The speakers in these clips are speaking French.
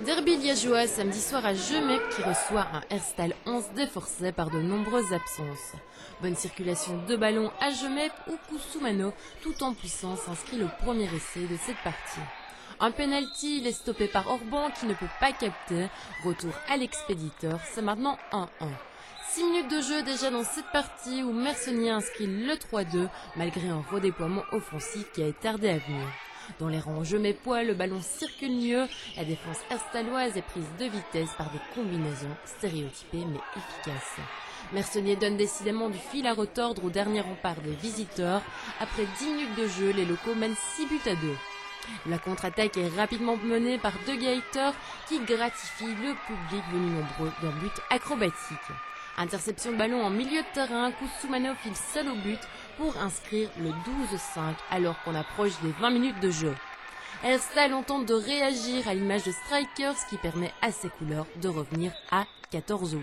Derby liégeois samedi soir à Gemep qui reçoit un Herstal 11 déforcé par de nombreuses absences. Bonne circulation de ballon à Gemep où Koussoumano, tout en puissance, inscrit le premier essai de cette partie. Un penalty, il est stoppé par Orban qui ne peut pas capter. Retour à l'expéditeur, c'est maintenant 1-1. 6 minutes de jeu déjà dans cette partie où Mersonnier inscrit le 3-2 malgré un redéploiement offensif qui a tardé à venir. Dans les rangs gemepois, le ballon circule mieux, la défense herstaloise est prise de vitesse par des combinaisons stéréotypées mais efficaces. Mersonnier donne décidément du fil à retordre au dernier rempart des visiteurs. Après 10 minutes de jeu, les locaux mènent 6 buts à 2. La contre-attaque est rapidement menée par De Geiter qui gratifie le public venu nombreux d'un but acrobatique. Interception de ballon en milieu de terrain, Koussoumano file seul au but pour inscrire le 12-5 alors qu'on approche des 20 minutes de jeu. Herstal tente de réagir à l'image de Strikers qui permet à ses couleurs de revenir à 14-8.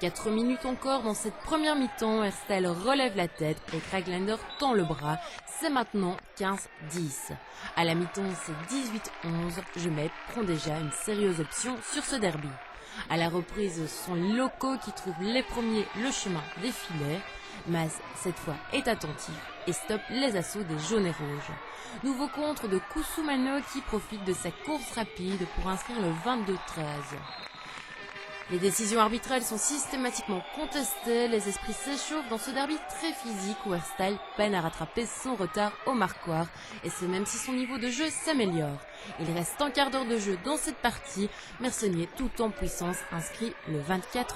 4 minutes encore dans cette première mi-temps, Herstal relève la tête et Kraglander tend le bras. C'est maintenant 15-10. À la mi-temps, c'est 18-11. Gemep prend déjà une sérieuse option sur ce derby. À la reprise, ce sont les locaux qui trouvent les premiers le chemin des filets. Maz, cette fois, est attentif et stoppe les assauts des jaunes et rouges. Nouveau contre de Koussoumano qui profite de sa course rapide pour inscrire le 22-13. Les décisions arbitrales sont systématiquement contestées, les esprits s'échauffent dans ce derby très physique où Herstal peine à rattraper son retard au marquoir, et ce même si son niveau de jeu s'améliore. Il reste un quart d'heure de jeu dans cette partie, Mersonnier tout en puissance inscrit le 24-14.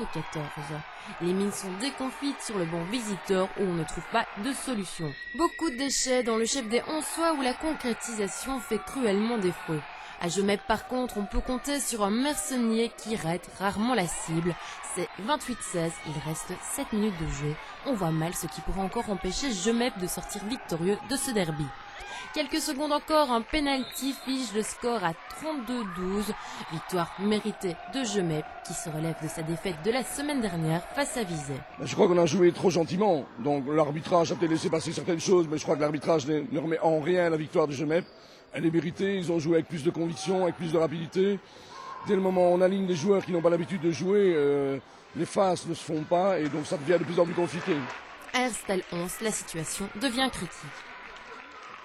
Les mines sont déconfites sur le banc visiteur où on ne trouve pas de solution. Beaucoup de déchets dans le chef des Honsois où la concrétisation fait cruellement défaut. À Gemep, par contre, on peut compter sur un Mersonnier qui rate rarement la cible. C'est 28-16, il reste 7 minutes de jeu. On voit mal ce qui pourrait encore empêcher Gemep de sortir victorieux de ce derby. Quelques secondes encore, un penalty fige le score à 32-12. Victoire méritée de Gemep qui se relève de sa défaite de la semaine dernière face à Vizey. Je crois qu'on a joué trop gentiment. Donc l'arbitrage a peut-être laissé passer certaines choses, mais je crois que l'arbitrage ne remet en rien la victoire de Gemep. Elle est méritée, ils ont joué avec plus de conviction, avec plus de rapidité. Dès le moment où on aligne des joueurs qui n'ont pas l'habitude de jouer, les phases ne se font pas et donc ça devient de plus en plus compliqué. À Herstal 11, la situation devient critique.